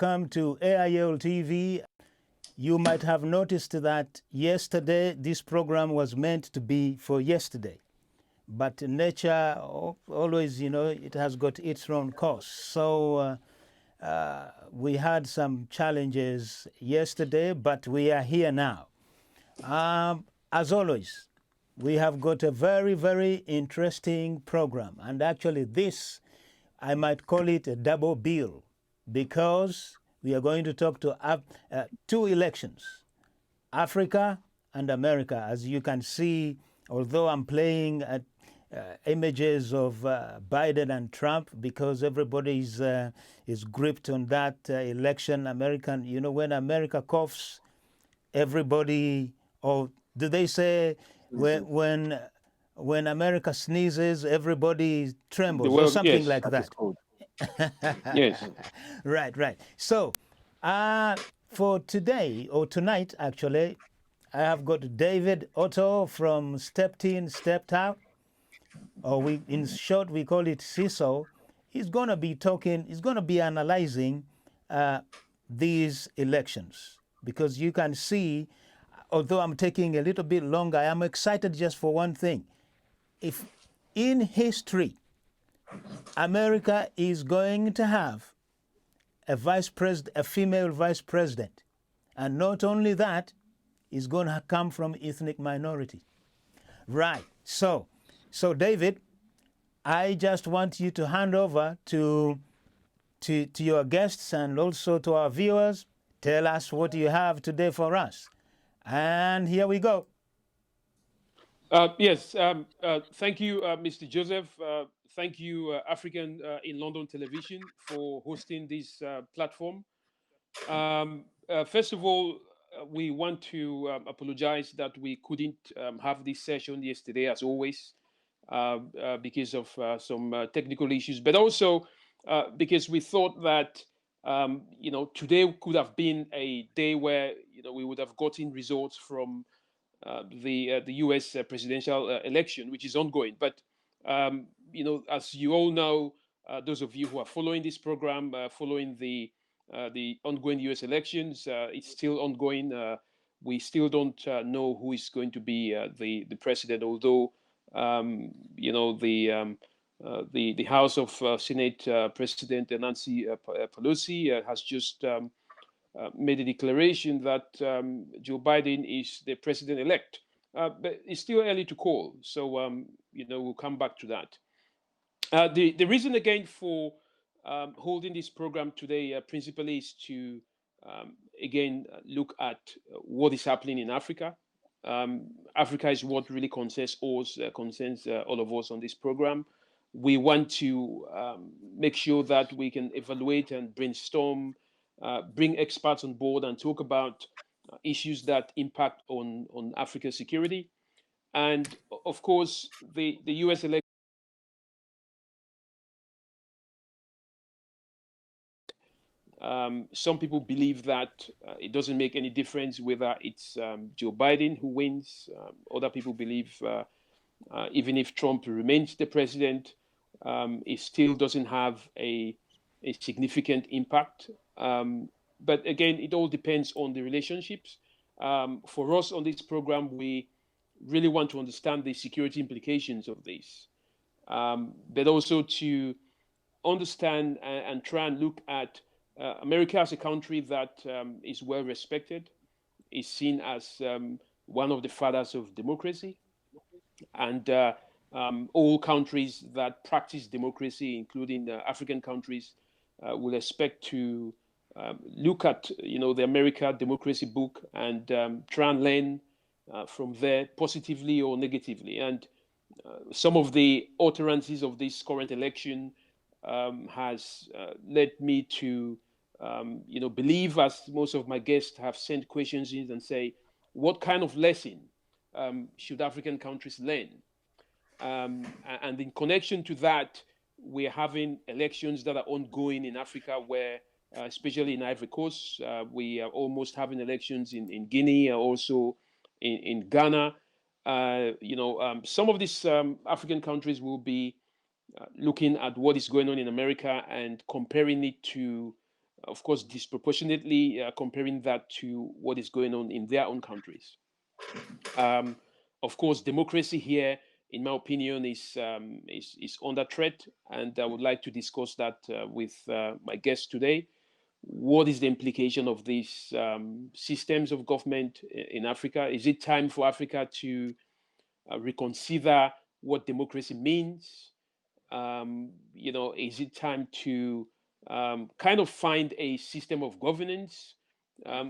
welcome to AIL TV. You might have noticed that yesterday this program was meant to be for yesterday, but nature always, it has got its own course. So we had some challenges yesterday, but we are here now. As always, we have got a very, very interesting program, and actually this, I might call it a double bill, because we are going to talk to two elections, Africa and America. As you can see, although I'm playing images of Biden and Trump, because everybody is gripped on that election. American, when America coughs, everybody, or do they say when America sneezes, everybody trembles, or something like that? Yes. Right. So, for today, or tonight actually, I have got David Otto from Stepped In, Stepped Out, or in short, we call it CISO. He's going to be talking, he's going to be analyzing these elections, because you can see, although I'm taking a little bit longer, I am excited just for one thing. If in history, America is going to have a female vice president, and not only that, is going to come from ethnic minorities. Right. So David, I just want you to hand over to your guests and also to our viewers. Tell us what you have today for us. And here we go. Yes. Thank you, Mr. Joseph. Thank you, African in London Television, for hosting this platform. First of all, we want to apologize that we couldn't have this session yesterday, as always, because of some technical issues, but also because we thought that today could have been a day where we would have gotten results from the U.S. Presidential election, which is ongoing. But as you all know, those of you who are following this program, following the ongoing U.S. elections, it's still ongoing. We still don't know who is going to be the president, although the House of Senate President Nancy Pelosi has just made a declaration that Joe Biden is the president-elect. But it's still early to call, so we'll come back to that. The reason again for holding this program today principally is to again look at what is happening in Africa. Africa is what really concerns all of us on this program. We want to make sure that we can evaluate and brainstorm, bring experts on board and talk about issues that impact on Africa's security. And of course, the US election. Some people believe that it doesn't make any difference whether it's Joe Biden who wins. Other people believe even if Trump remains the president, it still doesn't have a significant impact. But again, it all depends on the relationships. For us on this program, we really want to understand the security implications of this, but also to understand and try and look at America as a country that is well respected, is seen as one of the fathers of democracy, and all countries that practice democracy, including African countries, will expect to look at the America Democracy Book and try and learn from there, positively or negatively. And some of the utterances of this current election has led me to believe, as most of my guests have sent questions in and say, what kind of lesson should African countries learn? And in connection to that, we're having elections that are ongoing in Africa, where, especially in Ivory Coast, we are almost having elections in Guinea, and also in Ghana. Some of these African countries will be looking at what is going on in America and comparing it to of course, disproportionately comparing that to what is going on in their own countries. Um, of course, democracy here, in my opinion, is under threat, and I would like to discuss that with my guest today. What is the implication of these systems of government in Africa? Is it time for Africa to reconsider what democracy means? Is it time to kind of find a system of governance,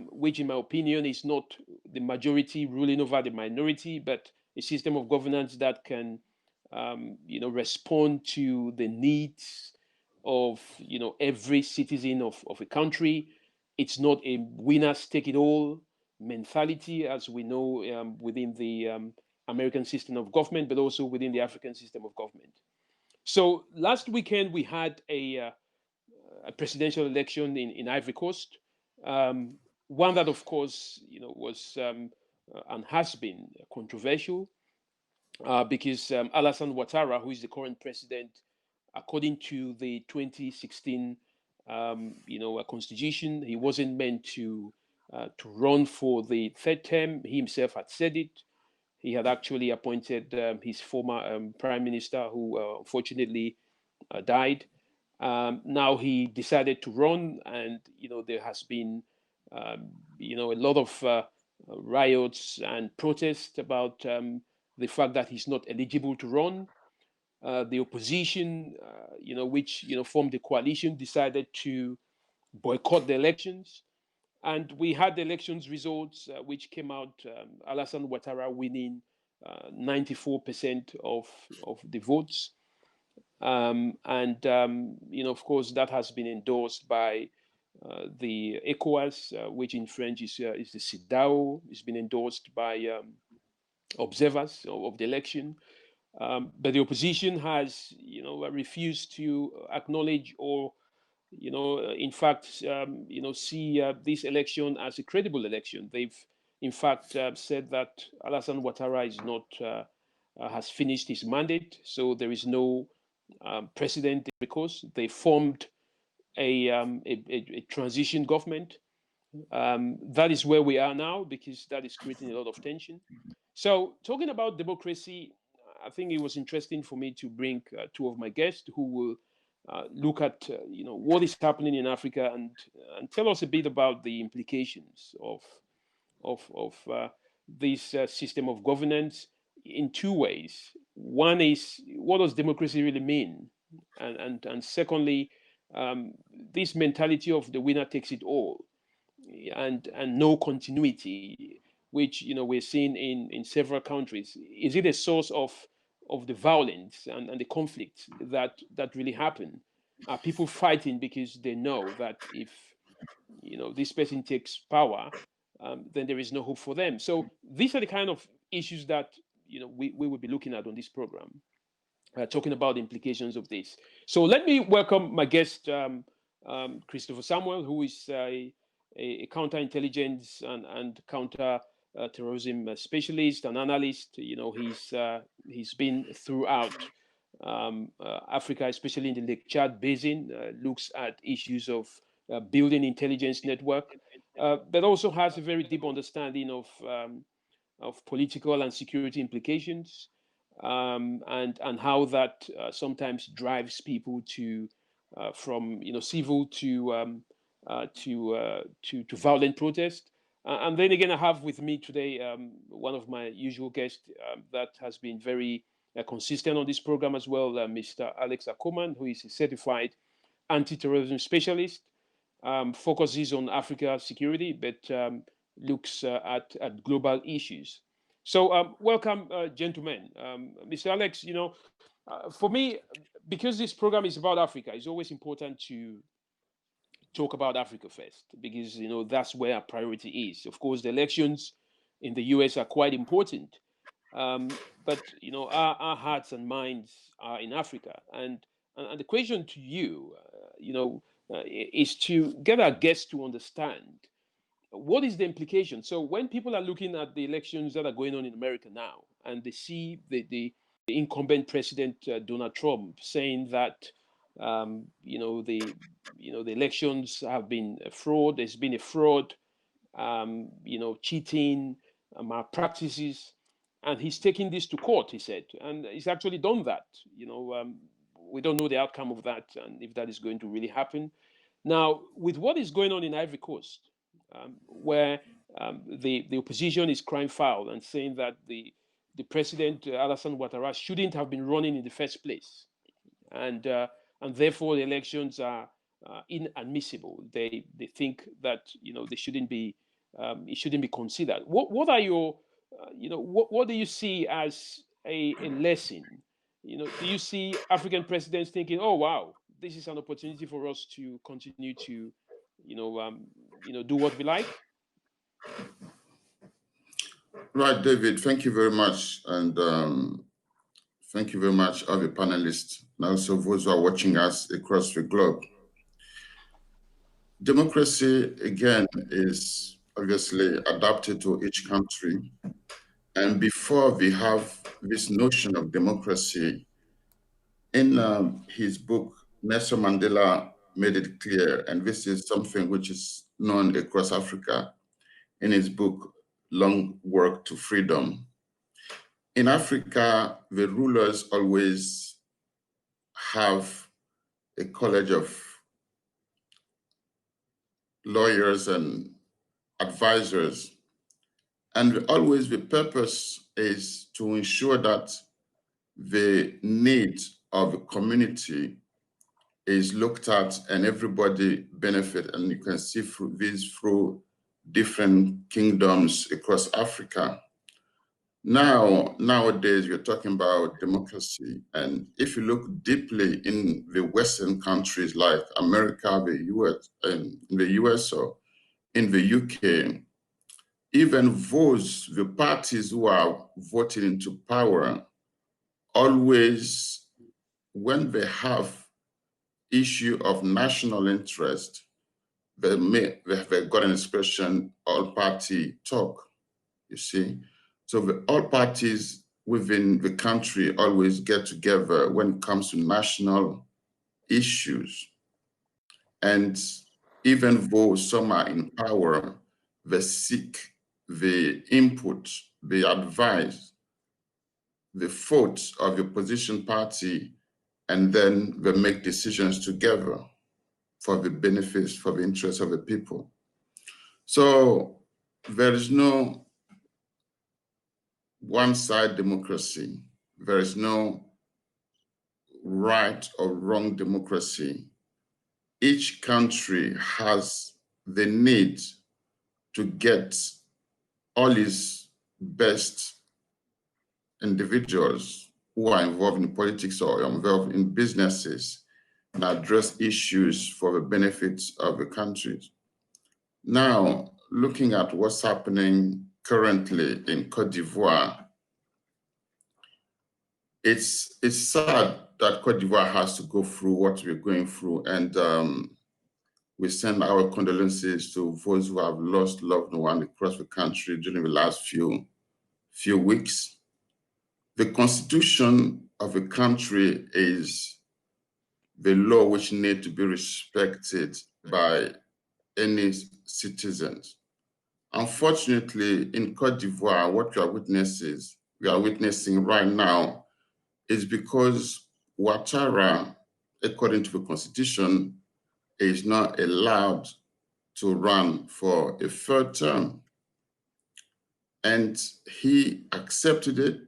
which, in my opinion, is not the majority ruling over the minority, but a system of governance that can, respond to the needs of, every citizen of a country. It's not a winners take it all mentality, as we know within the American system of government, but also within the African system of government. So last weekend we had a presidential election in Ivory Coast, um, one that, of course, was and has been controversial because Alassane Ouattara, who is the current president, according to the 2016, constitution, he wasn't meant to run for the third term. He himself had said it. He had actually appointed his former prime minister, who unfortunately died. Now he decided to run, and there has been a lot of riots and protests about the fact that he's not eligible to run. The opposition, which formed the coalition, decided to boycott the elections, and we had the elections results, which came out Alassane Ouattara winning 94% of the votes. Of course, that has been endorsed by the ECOWAS, which in French is the CEDAW. It's been endorsed by observers of the election. But the opposition has, refused to acknowledge or, in fact, see this election as a credible election. They've, in fact, said that Alassane Ouattara is not has finished his mandate, so there is no president, because they formed a transition government. That is where we are now, because that is creating a lot of tension. So, talking about democracy, I think it was interesting for me to bring two of my guests who will look at what is happening in Africa, and tell us a bit about the implications of this system of governance in two ways. One is, what does democracy really mean, and secondly, this mentality of the winner takes it all, and no continuity, which we're seeing in several countries. Is it a source of the violence and the conflict that really happen? Are people fighting because they know that if this person takes power, then there is no hope for them? So these are the kind of issues that we will be looking at on this program, talking about the implications of this. So let me welcome my guest, Christopher Samuel, who is a counterintelligence and counter terrorism specialist and analyst. He's been throughout Africa, especially in the Lake Chad Basin, looks at issues of building intelligence network, but also has a very deep understanding of political and security implications, and how that sometimes drives people to from civil to violent protest. And then again, I have with me today one of my usual guests that has been very consistent on this program as well, Mr. Alex Akoman, who is a certified anti-terrorism specialist, focuses on Africa security, but looks at global issues. So, welcome, gentlemen. Mr. Alex, for me, because this program is about Africa, it's always important to talk about Africa first, because that's where our priority is. Of course, the elections in the US are quite important, but our hearts and minds are in Africa. And the question to you, is to get our guests to understand what is the implication. So when people are looking at the elections that are going on in America now, and they see the incumbent president Donald Trump saying that The elections have been a fraud. There's been a fraud, cheating, malpractices, and he's taking this to court. He said, and he's actually done that. We don't know the outcome of that and if that is going to really happen. Now, with what is going on in Ivory Coast, where the opposition is crying foul and saying that the president Alassane Ouattara shouldn't have been running in the first place, and therefore the elections are inadmissible. They think that they shouldn't be it shouldn't be considered. What are your what do you see as a lesson? Do you see African presidents thinking, oh wow, this is an opportunity for us to continue to do what we like? Right, David, thank you very much. And thank you very much, all the panelists, and also those who are watching us across the globe. Democracy, again, is obviously adapted to each country. And before we have this notion of democracy, in his book, Nelson Mandela made it clear, and this is something which is known across Africa, in his book, Long Work to Freedom. In Africa, the rulers always have a college of lawyers and advisors. And always the purpose is to ensure that the needs of the community is looked at and everybody benefit. And you can see through through different kingdoms across Africa. Nowadays, we're talking about democracy. And if you look deeply in the Western countries like America, the US, and in the US or in the UK, even the parties who are voting into power, always, when they have issue of national interest, they've got an expression, all party talk, you see. So all parties within the country always get together when it comes to national issues. And even though some are in power, they seek the input, the advice, the thoughts of the opposition party, and then they make decisions together for the benefits, for the interests of the people. So there is no one-side democracy. There is no right or wrong democracy. Each country has the need to get all its best individuals who are involved in politics or involved in businesses and address issues for the benefits of the countries. Now, looking at what's happening currently in Cote d'Ivoire, it's sad that Cote d'Ivoire has to go through what we're going through, and we send our condolences to those who have lost loved ones across the country during the last few weeks. The constitution of a country is the law which need to be respected by any citizens. Unfortunately, in Cote d'Ivoire, what we are witnessing right now is because Ouattara, according to the constitution, is not allowed to run for a third term. And he accepted it.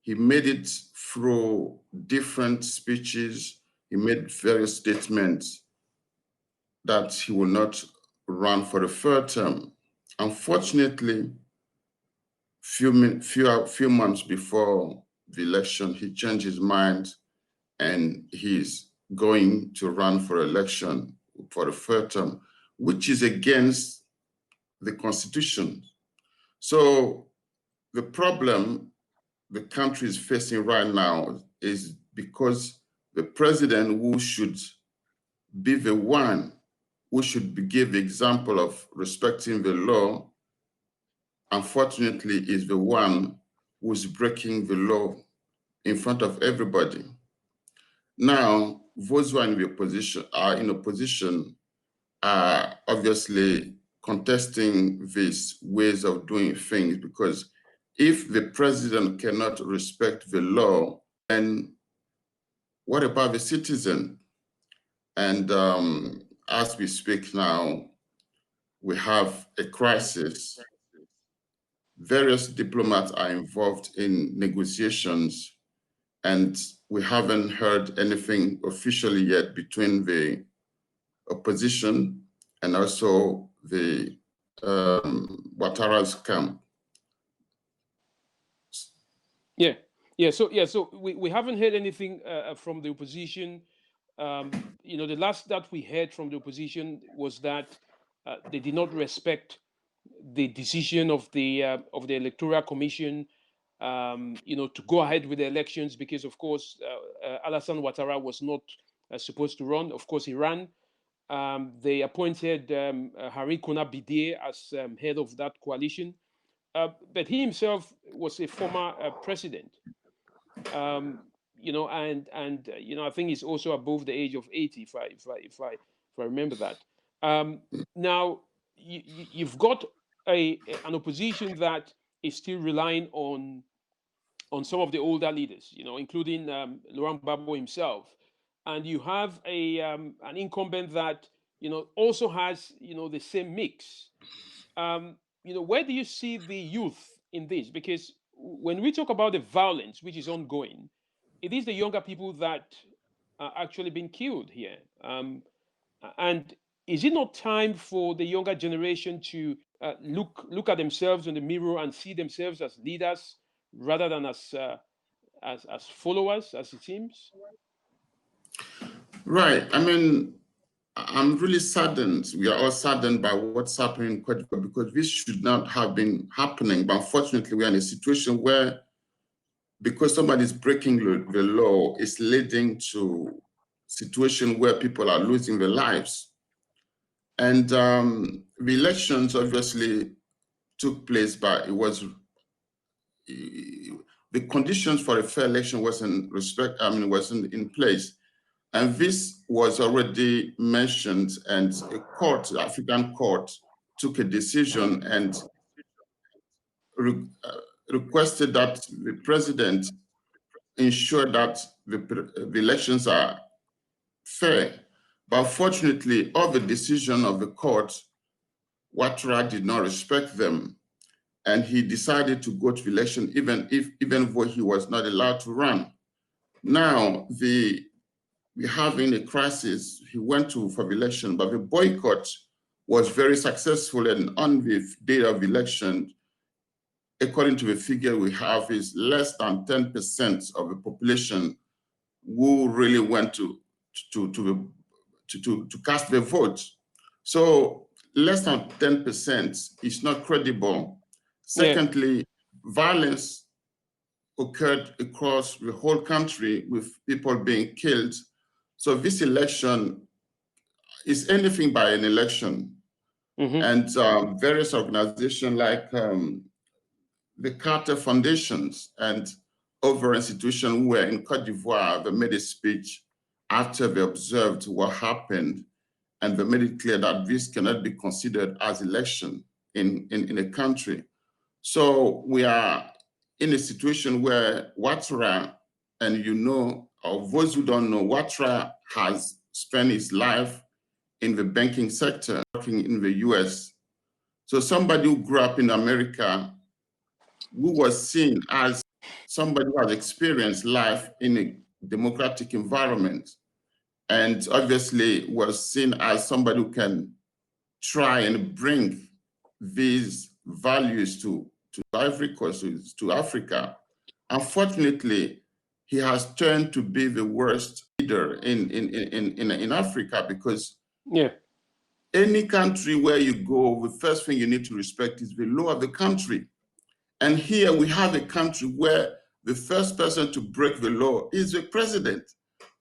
He made it through different speeches. He made various statements that he will not run for the third term. Unfortunately, few months before the election, he changed his mind and he's going to run for election for the third term, which is against the constitution. So the problem the country is facing right now is because the president, who should be the one who should give the example of respecting the law, unfortunately is the one who's breaking the law in front of everybody. Now, those who are in the opposition are obviously contesting these ways of doing things, because if the president cannot respect the law, then what about the citizen? And as we speak now, we have a crisis. Various diplomats are involved in negotiations, and we haven't heard anything officially yet between the opposition and also the Ouattara's camp. So we haven't heard anything from the opposition. The last that we heard from the opposition was that they did not respect the decision of the Electoral Commission, to go ahead with the elections, because of course Alassane Ouattara was not supposed to run. Of course, he ran. They appointed Hari Kona Bidie as head of that coalition, but he himself was a former president. And I think he's also above the age of 80, if I remember that. Now you've got an opposition that is still relying on some of the older leaders, including Laurent Gbagbo himself, and you have an incumbent that also has the same mix. Where do you see the youth in this? Because when we talk about the violence which is ongoing, it is the younger people that are actually being killed here. And is it not time for the younger generation to look at themselves in the mirror and see themselves as leaders rather than as followers, as it seems? Right. I mean, I'm really saddened. We are all saddened by what's happening in Cote d'Ivoire, because this should not have been happening. But unfortunately, we are in a situation where, because somebody's breaking the law, it's leading to a situation where people are losing their lives. And the elections obviously took place, but the conditions for a fair election wasn't in place. And this was already mentioned, and a court, African court, took a decision and requested that the president ensure that the elections are fair. But fortunately, all the decision of the court, Ouattara did not respect them, and he decided to go to election even though he was not allowed to run. Now we're having a crisis. He went for the election, but the boycott was very successful, and on the day of election, according to the figure we have, is less than 10% of the population who really went to cast their vote. So less than 10% is not credible. Secondly, violence occurred across the whole country with people being killed. So this election is anything but an election. And various organizations like the Carter Foundations and other institutions who were in Cote d'Ivoire, they made a speech after they observed what happened, and they made it clear that this cannot be considered as election in a country. So we are in a situation where Ouattara, and or those who don't know, Ouattara has spent his life in the banking sector, working in the US. So somebody who grew up in America, who was seen as somebody who has experienced life in a democratic environment, and obviously was seen as somebody who can try and bring these values to Ivory Coast, to Africa. Unfortunately, he has turned to be the worst leader in Africa, because any country where you go, the first thing you need to respect is the law of the country. And here we have a country where the first person to break the law is the president.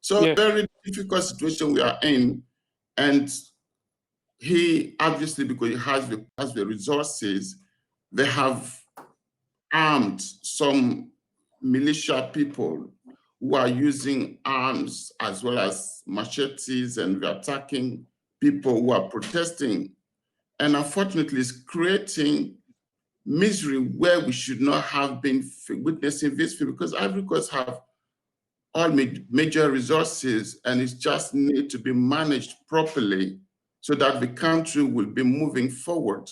So very difficult situation we are in. And he obviously, because he has the resources, they have armed some militia people who are using arms as well as machetes, and we're attacking people who are protesting. And unfortunately, it's creating misery where we should not have been witnessing this, because Ivory Coast have all major resources, and it just need to be managed properly so that the country will be moving forward.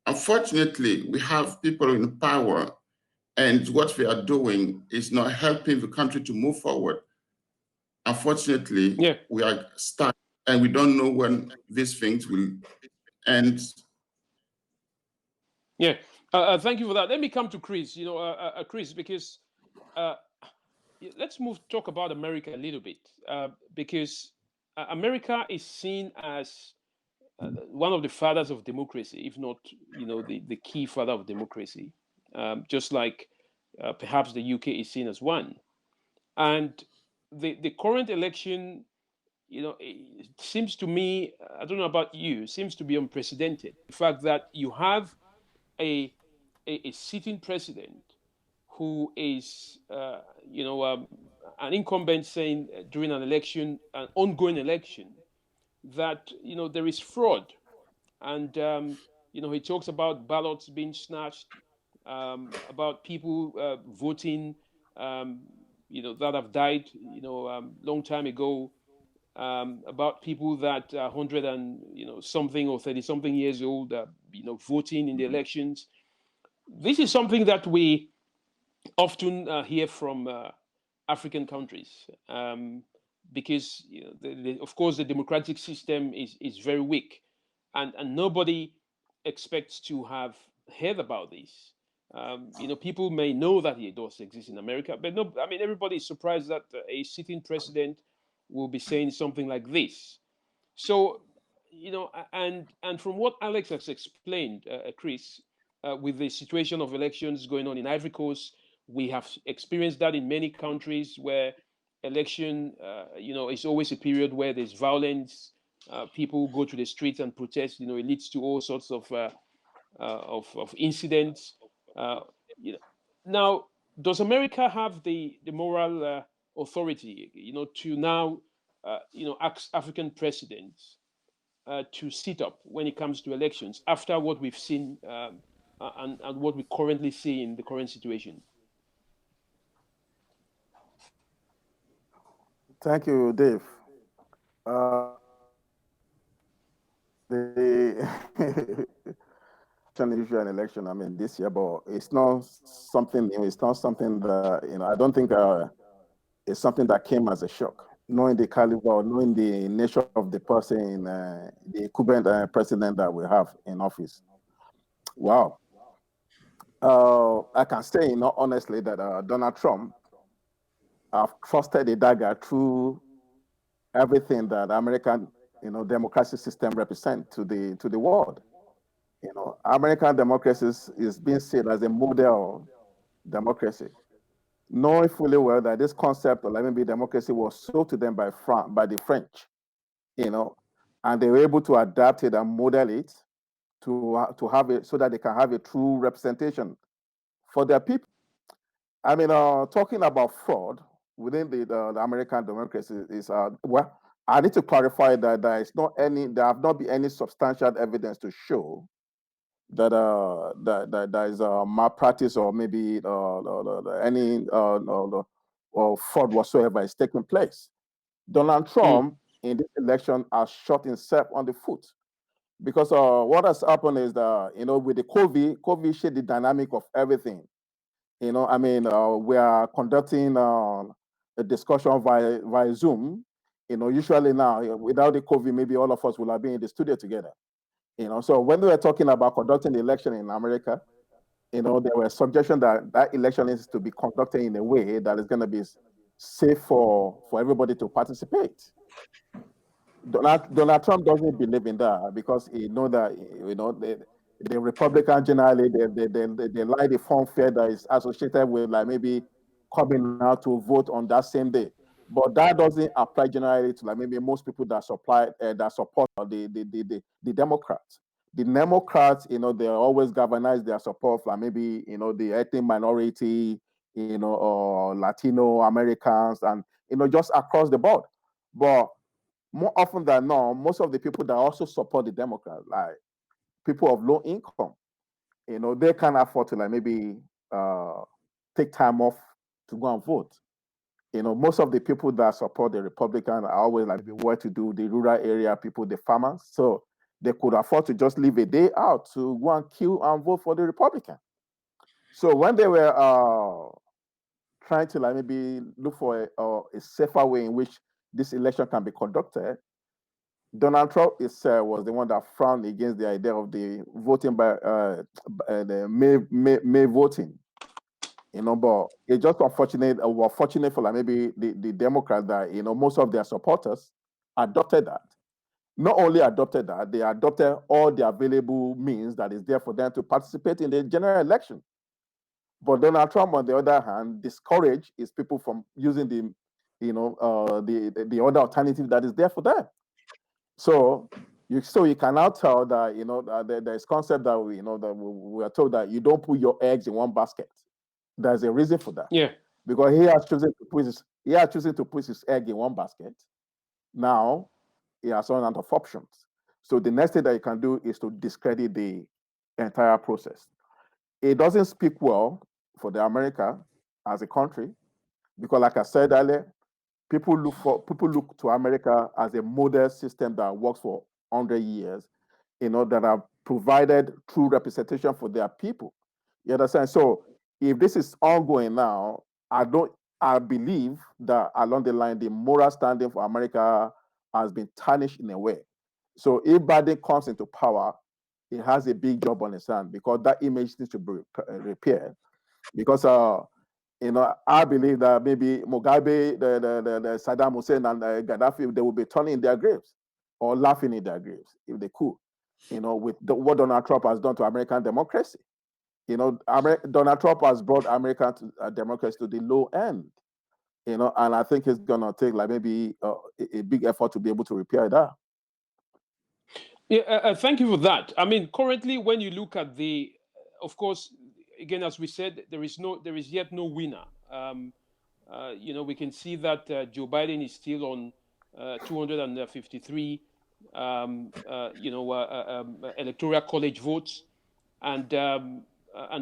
Unfortunately, we have people in power, and what we are doing is not helping the country to move forward. Unfortunately, we are stuck, and we don't know when these things will end. Yeah, thank you for that. Let me come to Chris. Chris, because let's talk about America a little bit, because America is seen as one of the fathers of democracy, if not, the key father of democracy, just like perhaps the UK is seen as one. And the current election, it seems to me, I don't know about you, seems to be unprecedented. The fact that you have a sitting president who is, an incumbent saying during an election, an ongoing election, that there is fraud, and he talks about ballots being snatched, about people voting, that have died, long time ago, about people that are 100 and something or 30 something years old, voting in the elections. This is something that we often hear from African countries, because of course the democratic system is very weak, and nobody expects to have heard about this. People may know that it does exist in America, but no, I mean, everybody is surprised that a sitting president will be saying something like this. So, and from what Alex has explained, Chris, with the situation of elections going on in Ivory Coast, we have experienced that in many countries where election, is always a period where there's violence. People go to the streets and protest. It leads to all sorts of incidents. Uh, Now, does America have the moral authority, to now, ask African presidents to sit up when it comes to elections after what we've seen, and what we currently see in the current situation? Thank you, Dave. The usual election, I mean, this year, but it's not something new. It's not something that, I don't think it's something that came as a shock. Knowing the caliber, knowing the nature of the person, the current president that we have in office. Wow. I can say, honestly, that Donald Trump have trusted the dagger through everything that American, democracy system represent to the world. American democracy is being seen as a model democracy, knowing fully well that this concept of maybe democracy was sold to them by the French, and they were able to adapt it and model it to have it so that they can have a true representation for their people. I mean, talking about fraud within the American democracy is well. I need to clarify that there have not been any substantial evidence to show that there is a malpractice or maybe any or fraud whatsoever is taking place. Donald Trump in this election has shot himself on the foot, because what has happened is that with the COVID shaped the dynamic of everything. I mean, we are conducting a discussion via Zoom. Usually now, without the COVID, maybe all of us will have been in the studio together. So when we were talking about conducting the election in America, there were suggestions that election is to be conducted in a way that is going to be safe for everybody to participate. Donald Trump doesn't believe in that, because he know that the Republican generally they like the fanfare that is associated with, like, maybe coming out to vote on that same day. But that doesn't apply generally to, like, maybe most people that support the Democrats. The Democrats, they always galvanize their support for, like, maybe the ethnic minority, or Latino Americans, and just across the board. But more often than not, most of the people that also support the Democrats, like people of low income, they can afford to maybe take time off to go and vote. Most of the people that support the Republican are always like the well-to-do, the rural area people, the farmers. So they could afford to just leave a day out to go and queue and vote for the Republican. So when they were trying to maybe look for a safer way in which this election can be conducted, Donald Trump was the one that frowned against the idea of the voting by the May voting. But it's just unfortunate, or fortunate for maybe the Democrats that most of their supporters adopted that. Not only adopted that, they adopted all the available means that is there for them to participate in the general election. But Donald Trump, on the other hand, discouraged his people from using the other alternative that is there for them. So you can now tell that there is concept that we are told that you don't put your eggs in one basket. There's a reason for that. Yeah. Because he has chosen to put his egg in one basket. Now he has run out of options. So the next thing that you can do is to discredit the entire process. It doesn't speak well for the America as a country, because like I said earlier, people look to America as a model system that works for 100 years, that have provided true representation for their people. You understand? So if this is ongoing now, I believe that along the line, the moral standing for America has been tarnished in a way. So if Biden comes into power, he has a big job on his hand, because that image needs to be repaired. Because I believe that maybe Mugabe, the Saddam Hussein, and Gaddafi, they will be turning in their graves or laughing in their graves if they could. With what Donald Trump has done to American democracy. Donald Trump has brought American democracy to the low end. And I think it's gonna take maybe a big effort to be able to repair that. Yeah, thank you for that. I mean, currently, when you look at of course, again, as we said, there is yet no winner. We can see that Joe Biden is still on 253, electoral college votes, and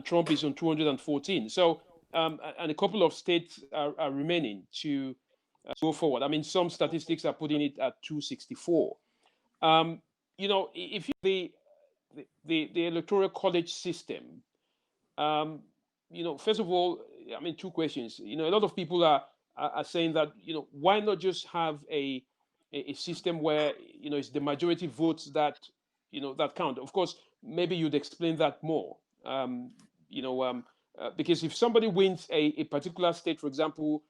Trump is on 214. So, and a couple of states are remaining to go forward. I mean, some statistics are putting it at 264. If you the electoral college system, first of all, I mean, two questions. A lot of people are saying that why not just have a system where it's the majority votes that that count. Of course, maybe you'd explain that more. Because if somebody wins a particular state, for example,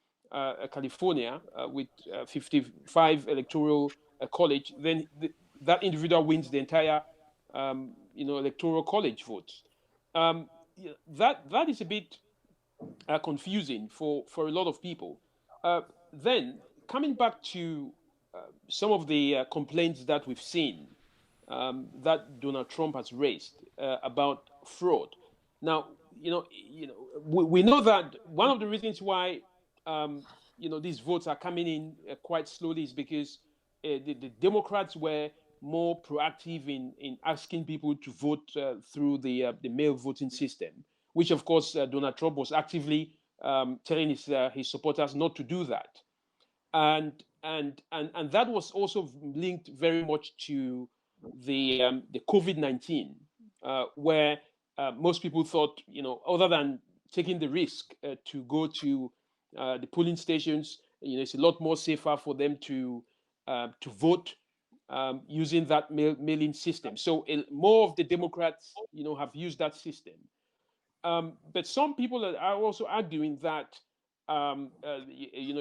California with 55 electoral college, then that individual wins the entire electoral college votes. That is a bit confusing for a lot of people. Then coming back to some of the complaints that we've seen that Donald Trump has raised about fraud. Now, we know that one of the reasons why these votes are coming in quite slowly is because the Democrats were more proactive in asking people to vote through the mail voting system, which of course Donald Trump was actively telling his supporters not to do that, and that was also linked very much to the COVID-19, where most people thought, other than taking the risk to go to the polling stations, it's a lot more safer for them to vote using that mail-in system. So more of the Democrats, have used that system. But some people are also arguing that, a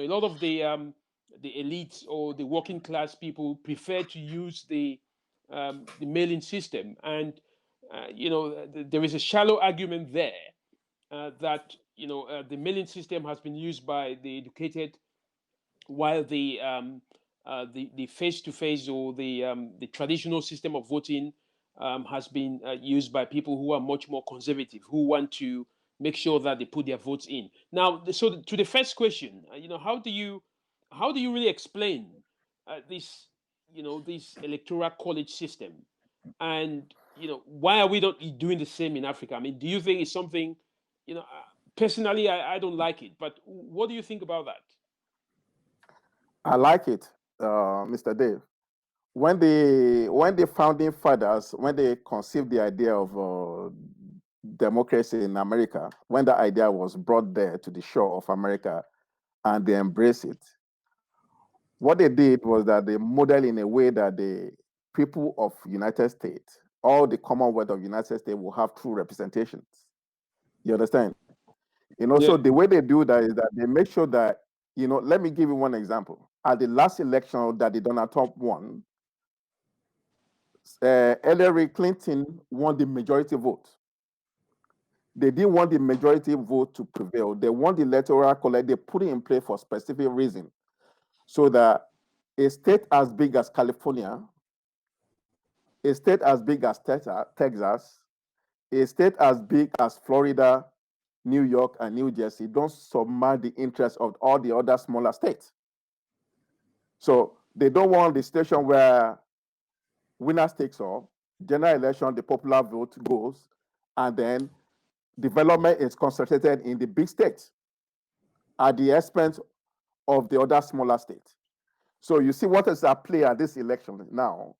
lot of the elites or the working class people prefer to use the mail-in system, and there is a shallow argument there that the mail-in system has been used by the educated, while the face-to-face or the traditional system of voting has been used by people who are much more conservative, who want to make sure that they put their votes in. Now, so to the first question, how do you really explain this, this electoral college system, and why are we not doing the same in Africa? I mean, do you think it's something, personally, I don't like it, but what do you think about that? I like it, Mr. Dave. When the founding fathers, when they conceived the idea of democracy in America, when the idea was brought there to the shore of America and they embraced it, what they did was that they modeled in a way that the people of United States, all the Commonwealth of United States, will have true representations. You understand? Yeah. So the way they do that is that they make sure that, let me give you one example. At the last election that the Donald Trump won, Hillary Clinton won the majority vote. They didn't want the majority vote to prevail. They want the electoral college. They put it in place for a specific reason, so that a state as big as California, a state as big as Texas, a state as big as Florida, New York, and New Jersey don't submerge the interests of all the other smaller states. So they don't want the situation where winner takes all, general election, the popular vote goes, and then development is concentrated in the big states at the expense of the other smaller states. So you see what is at play at this election now.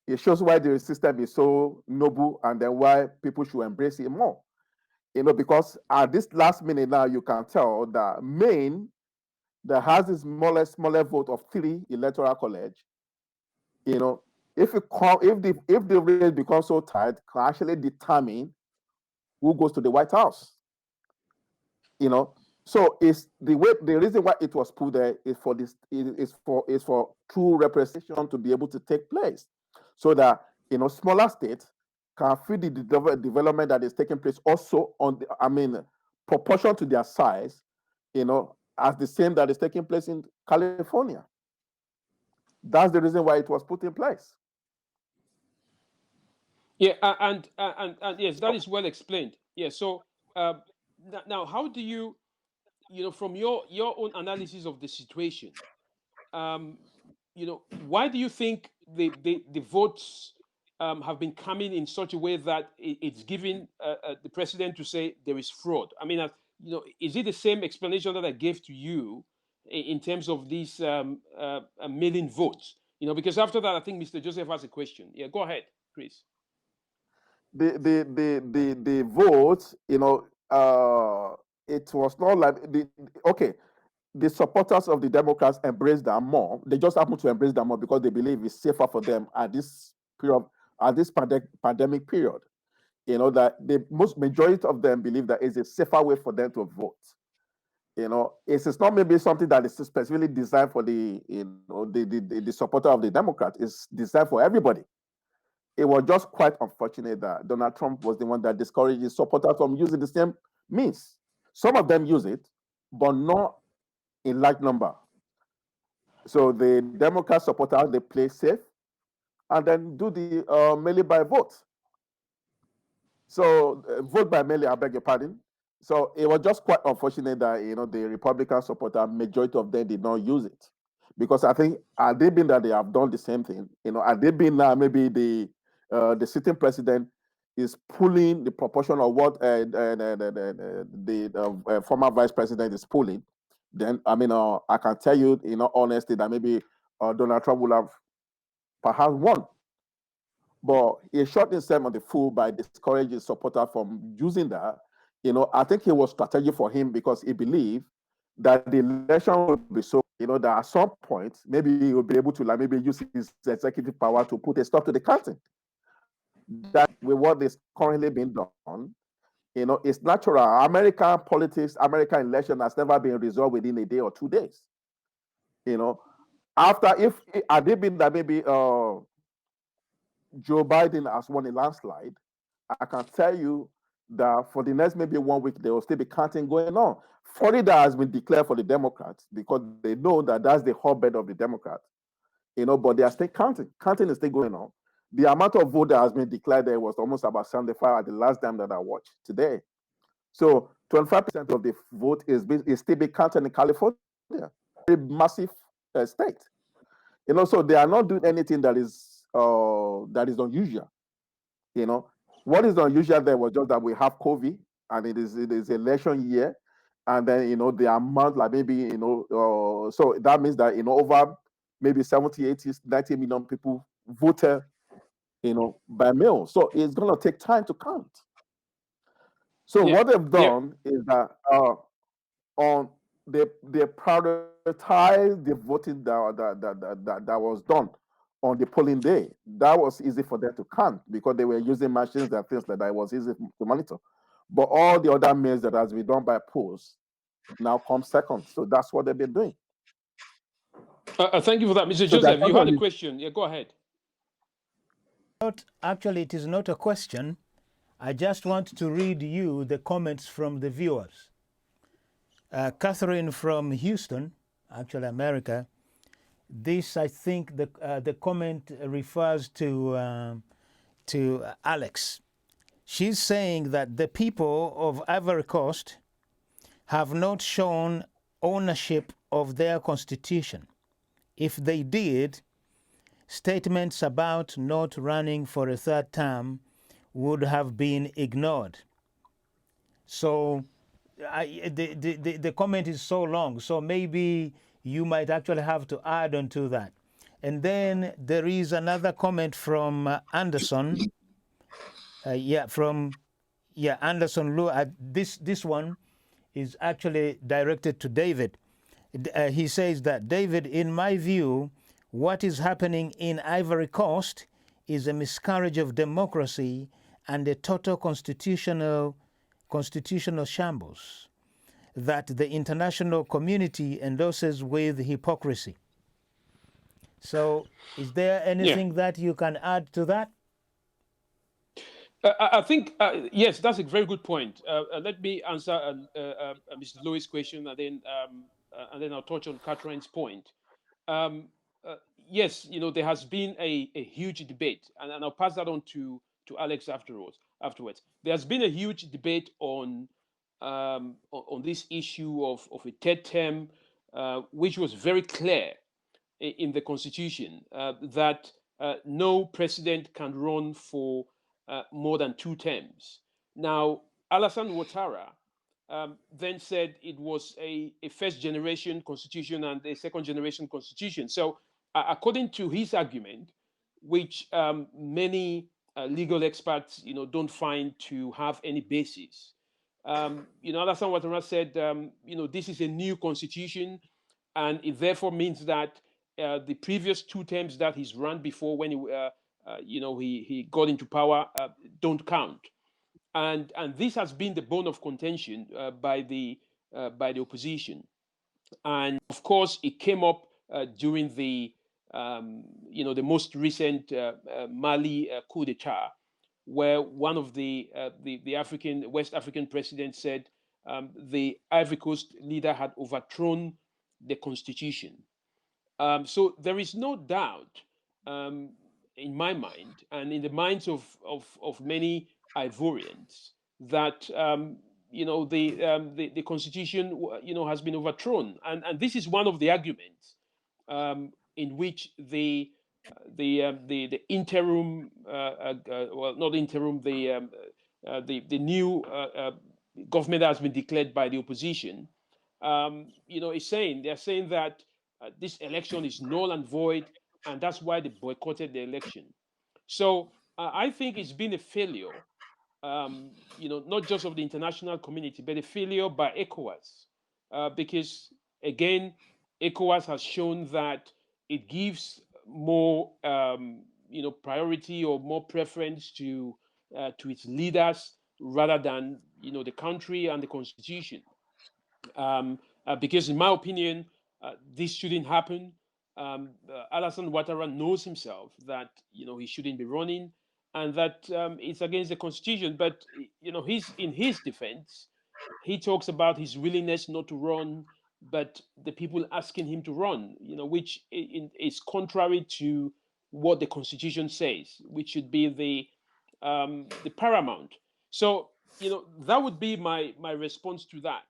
It shows why the system is so noble and then why people should embrace it more. Because at this last minute now, you can tell that Maine, that has the smallest vote of 3 electoral college, if the race becomes so tight, can actually determine who goes to the White House. So it's the reason why it was put there is for this is for true representation to be able to take place, so that smaller states can feel the development that is taking place also proportion to their size, as the same that is taking place in California. That's the reason why it was put in place. Yeah, and yes, that is well explained. Yeah, so now, how do you, from your own analysis of the situation, why do you think the votes have been coming in such a way that it's giving the president to say there is fraud? I mean, is it the same explanation that I gave to you in terms of these mail-in votes? Because after that, I think Mr. Joseph has a question. Yeah, go ahead, Chris. The vote, it was not like the supporters of the Democrats embraced them more. They just happen to embrace them more because they believe it's safer for them at this period, at this pandemic period. That the most majority of them believe that it's a safer way for them to vote. It's not maybe something that is specifically designed for the supporter of the Democrats. It's designed for everybody. It was just quite unfortunate that Donald Trump was the one that discouraged his supporters from using the same means. Some of them use it, but not in large number. So the Democrat supporters, they play safe and then do the mail by vote. So vote by mail, I beg your pardon. So it was just quite unfortunate that the Republican supporter, majority of them did not use it, because I think had they been that they have done the same thing, had they been now maybe the sitting president is pulling the proportion of what the former vice president is pulling, then I can tell you honesty that maybe Donald Trump will have perhaps won. But he shot himself on the foot by discouraging supporters from using that. I think it was strategic for him because he believed that the election would be so, that at some point, maybe he will be able to maybe use his executive power to put a stop to the counting. That with what is currently being done, it's natural. American politics, American election has never been resolved within a day or 2 days. After, if had it been that maybe Joe Biden has won a landslide, I can tell you that for the next maybe 1 week, there will still be counting going on. Florida has been declared for the Democrats because they know that that's the hotbed of the Democrats. But they are still counting. Counting is still going on. The amount of vote that has been declared there was almost about 75 at the last time that I watched today. So 25% of the vote is still being counted in California, a massive state. So they are not doing anything that is unusual. What is unusual there was just that we have COVID and it is election year, and then the amount, like maybe so that means that over maybe 70, 80, 90 million people voted by mail. So it's going to take time to count. So what they've done is that they prioritize the voting that was done on the polling day. That was easy for them to count because they were using machines and things like that. It was easy to monitor. But all the other mails that has been done by post now come second. So that's what they've been doing. Thank you for that. Mr. Joseph, you had a question. Yeah, go ahead. Actually, it is not a question. I just want to read you the comments from the viewers. Catherine from Houston, actually America. This, I think, the comment refers to Alex. She's saying that the people of Ivory Coast have not shown ownership of their constitution. If they did, statements about not running for a third term would have been ignored. So the comment is so long, so maybe you might actually have to add on to that. And then there is another comment from Anderson. Anderson Lu. This one is actually directed to David. He says that, David, in my view, what is happening in Ivory Coast is a miscarriage of democracy and a total constitutional shambles that the international community endorses with hypocrisy. So is there anything that you can add to that? I think, yes, that's a very good point. Let me answer Mr. Lois' question, and then I'll touch on Catherine's point. Yes, there has been a huge debate, and I'll pass that on to Alex afterwards. There has been a huge debate on this issue of a third term, which was very clear in the Constitution, that no president can run for more than 2 terms. Now, Alassane Ouattara then said it was a first-generation constitution and a second-generation constitution. So, according to his argument, which many legal experts, don't find to have any basis, Alassane Ouattara said, this is a new constitution, and it therefore means that the previous 2 terms that he's run before, when he got into power, don't count. And this has been the bone of contention by the opposition. And of course, it came up during the most recent Mali coup d'etat, where one of the West African presidents said the Ivory Coast leader had overthrown the constitution. So there is no doubt in my mind and in the minds of many Ivorians that the constitution has been overthrown, and this is one of the arguments in which the interim not interim the new government that has been declared by the opposition is saying that this election is null and void, and that's why they boycotted the election. So I think it's been a failure, not just of the international community, but a failure by ECOWAS, because again, ECOWAS has shown that it gives more, priority or more preference to its leaders rather than the country and the constitution. Because in my opinion, this shouldn't happen. Alassane Ouattara knows himself that he shouldn't be running, and that it's against the constitution. But he's in his defense. He talks about his willingness not to run, but the people asking him to run, which is contrary to what the constitution says, which should be the paramount. So that would be my response to that.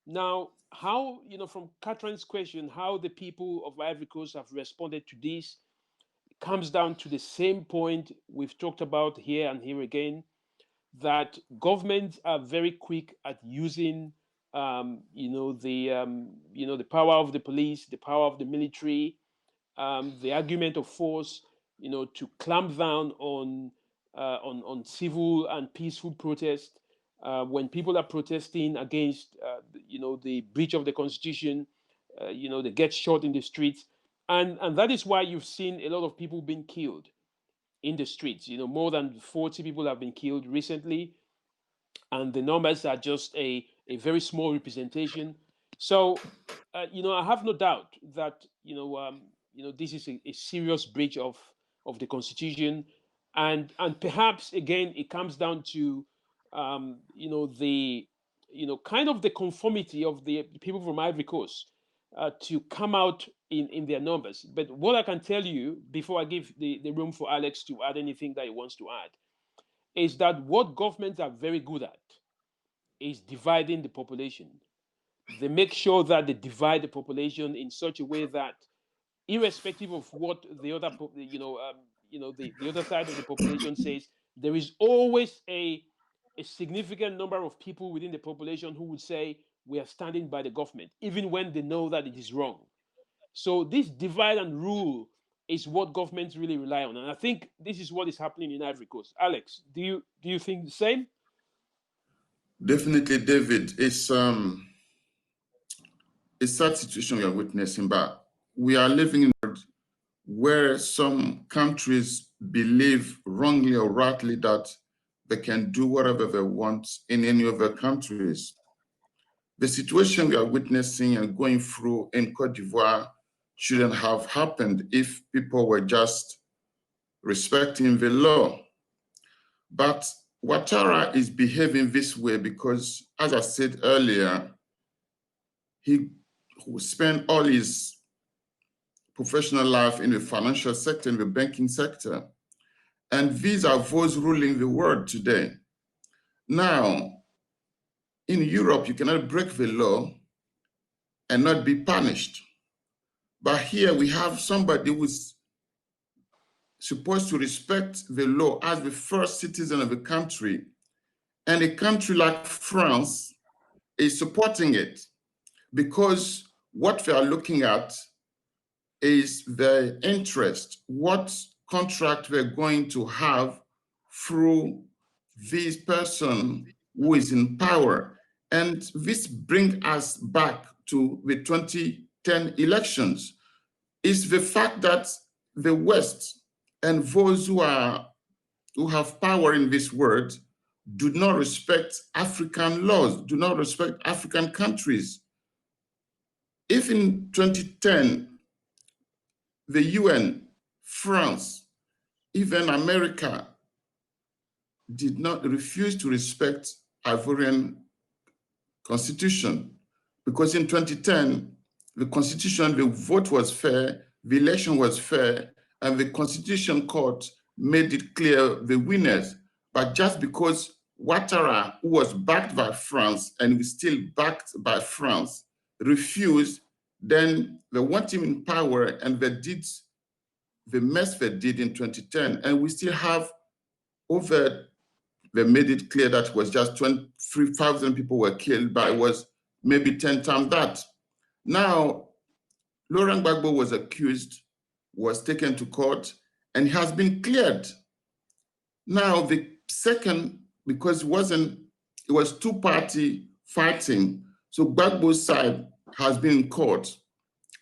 Now, how, from Catherine's question, how the people of Ivory Coast have responded to this comes down to the same point we've talked about here and here again, that governments are very quick at using, the power of the police, the power of the military, the argument of force, to clamp down on civil and peaceful protest. When people are protesting against, the breach of the constitution, they get shot in the streets, and that is why you've seen a lot of people being killed in the streets. More than 40 people have been killed recently, and the numbers are just a very small representation. So, I have no doubt that this is a serious breach of the constitution, and perhaps again it comes down to the kind of the conformity of the people from Ivory Coast to come out in their numbers. But what I can tell you before I give the room for Alex to add anything that he wants to add is that what governments are very good at is dividing the population. They make sure that they divide the population in such a way that, irrespective of what the other, the other side of the population says, there is always a significant number of people within the population who would say we are standing by the government, even when they know that it is wrong. So this divide and rule is what governments really rely on, and I think this is what is happening in Ivory Coast. Alex, do you think the same? Definitely, David. It's a sad situation we are witnessing, but we are living in a world where some countries believe wrongly or rightly that they can do whatever they want in any of their countries. The situation we are witnessing and going through in Cote d'Ivoire shouldn't have happened if people were just respecting the law. But Ouattara is behaving this way because, as I said earlier, he spent all his professional life in the financial sector, in the banking sector. And these are those ruling the world today. Now, in Europe, you cannot break the law and not be punished. But here we have somebody who's supposed to respect the law as the first citizen of the country. And a country like France is supporting it because what they are looking at is their interest, what contract they're going to have through this person who is in power. And this brings us back to the 2010 elections. Is the fact that the West and those who have power in this world do not respect African laws, do not respect African countries. If in 2010, the UN, France, even America did not refuse to respect Ivorian constitution, because in 2010, the constitution, the vote was fair, the election was fair, and the Constitution Court made it clear the winners. But just because Ouattara, who was backed by France and was still backed by France, refused, then they want him in power, and they did the mess they did in 2010. And we still have over, they made it clear that it was just 23,000 people were killed, but it was maybe 10 times that. Now, Laurent Gbagbo was accused, was taken to court, and has been cleared. Now, the second, because it was two-party fighting, so Gbagbo's side has been in court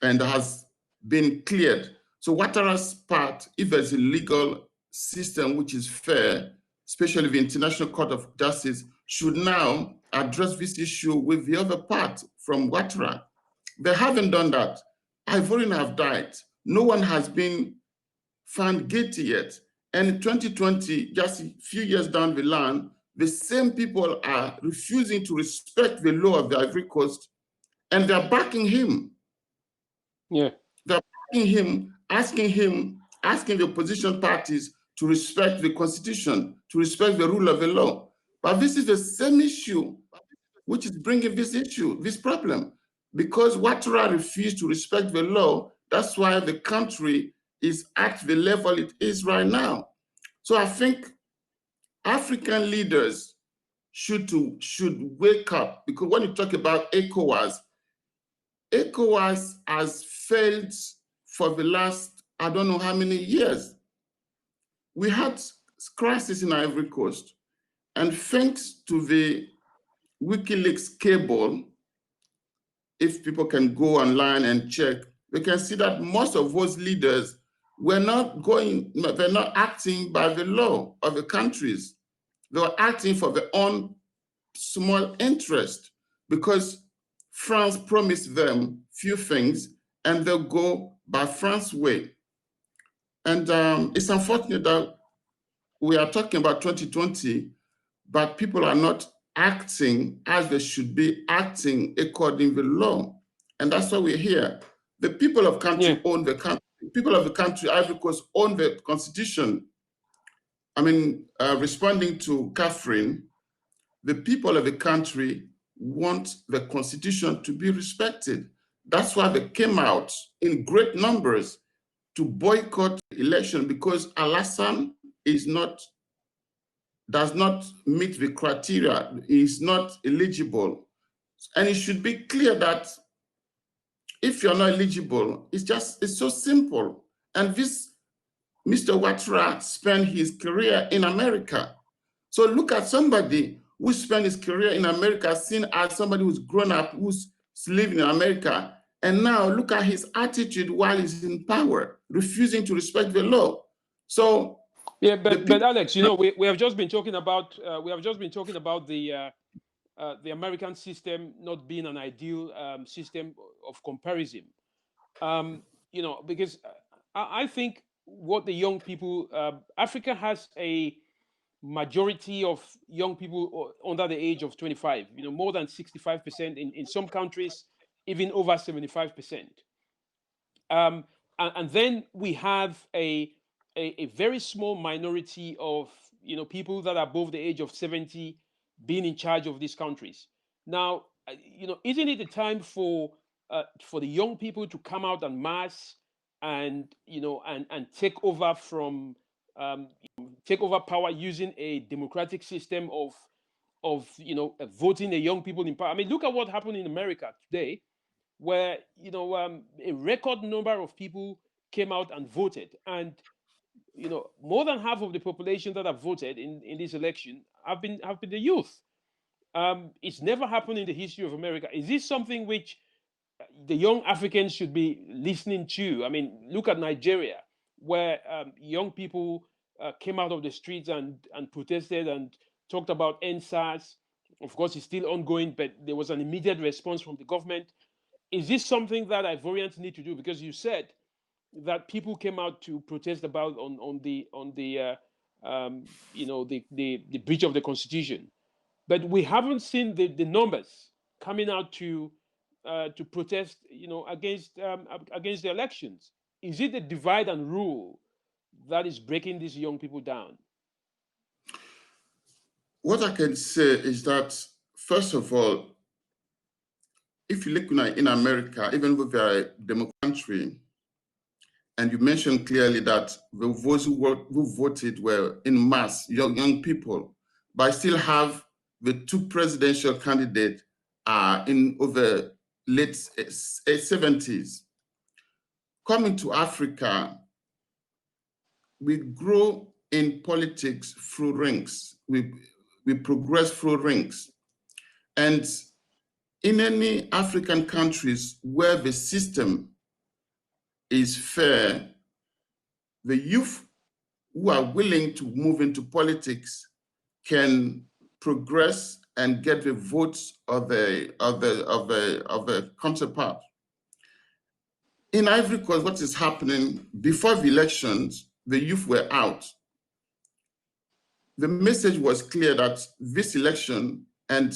and has been cleared. So Ouattara's part, if there's a legal system which is fair, especially the International Court of Justice, should now address this issue with the other part from Ouattara. They haven't done that. Ivorians have died. No one has been found guilty yet. And in 2020, just a few years down the line, the same people are refusing to respect the law of the Ivory Coast, and they're backing him. Yeah. They're backing him, asking the opposition parties to respect the constitution, to respect the rule of the law. But this is the same issue which is bringing this issue, this problem. Because Ouattara refused to respect the law, that's why the country is at the level it is right now. So I think African leaders should wake up, because when you talk about ECOWAS has failed for the last, I don't know how many years. We had crisis in Ivory Coast, and thanks to the WikiLeaks cable, if people can go online and check, they can see that most of those leaders were they're not acting by the law of the countries. They were acting for their own small interest, because France promised them few things and they'll go by France's way. And it's unfortunate that we are talking about 2020, but people are not acting as they should be acting according to the law. And that's why we're here. The people of country own the country. People of the country, Ivory Coast, own the constitution. I mean, responding to Catherine, the people of the country want the constitution to be respected. That's why they came out in great numbers to boycott the election, because Alassane does not meet the criteria, is not eligible. And it should be clear that if you're not eligible, it's so simple. And this Mr. Ouattara spent his career in America. So look at somebody who spent his career in America, seen as somebody who's grown up, who's living in America. And now look at his attitude while he's in power, refusing to respect the law. So yeah, but Alex, you know, we have just been talking about the American system not being an ideal system of comparison. You know, because I think what the young people, Africa has a majority of young people under the age of 25. You know, more than 65% in some countries, even over 75%. And then we have a very small minority of, you know, people that are above the age of 70 being in charge of these countries. Now, you know, isn't it the time for the young people to come out en masse and, you know, and take over take over power using a democratic system of you know, voting the young people in power? I mean, look at what happened in America today, where, you know, a record number of people came out and voted, and, you know, more than half of the population that have voted in this election have been the youth. It's never happened in the history of America. Is this something which the young Africans should be listening to? I mean, look at Nigeria, where young people came out of the streets and protested and talked about NSAS. Of course, it's still ongoing, but there was an immediate response from the government. Is this something that Ivorians need to do? Because you said that people came out to protest about on the you know, the breach of the constitution, but we haven't seen the numbers coming out to protest, you know, against the elections. Is it the divide and rule that is breaking these young people down? What I can say is that, first of all, if you look in America, even though they're a democratic country, and you mentioned clearly that those who voted were in mass, young people, but I still have the two presidential candidates in over late 70s. Coming to Africa, we grow in politics through ranks. We progress through ranks. And in any African countries where the system is fair, the youth who are willing to move into politics can progress and get the votes of the counterpart. In Ivory Coast, what is happening, before the elections, the youth were out. The message was clear that this election, and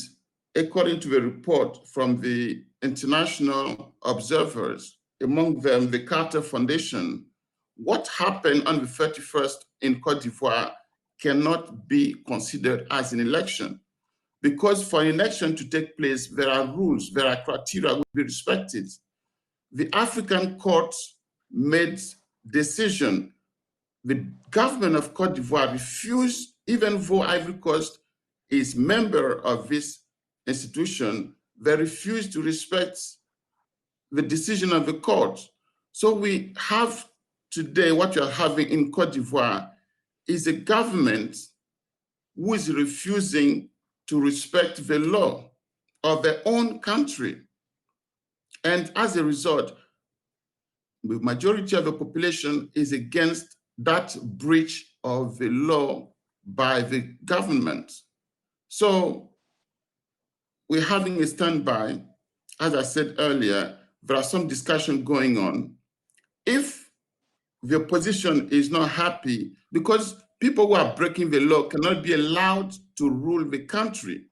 according to the report from the international observers, among them the Carter Foundation, what happened on the 31st in Cote d'Ivoire cannot be considered as an election. Because for an election to take place, there are rules, there are criteria that will be respected. The African courts made decision. The government of Cote d'Ivoire refused, even though Ivory Coast is member of this institution, they refused to respect the decision of the court. So we have today, what you're having in Cote d'Ivoire is a government who is refusing to respect the law of their own country. And as a result, the majority of the population is against that breach of the law by the government. So we're having a standby. As I said earlier, there are some discussion going on. If the opposition is not happy, because people who are breaking the law cannot be allowed to rule the country.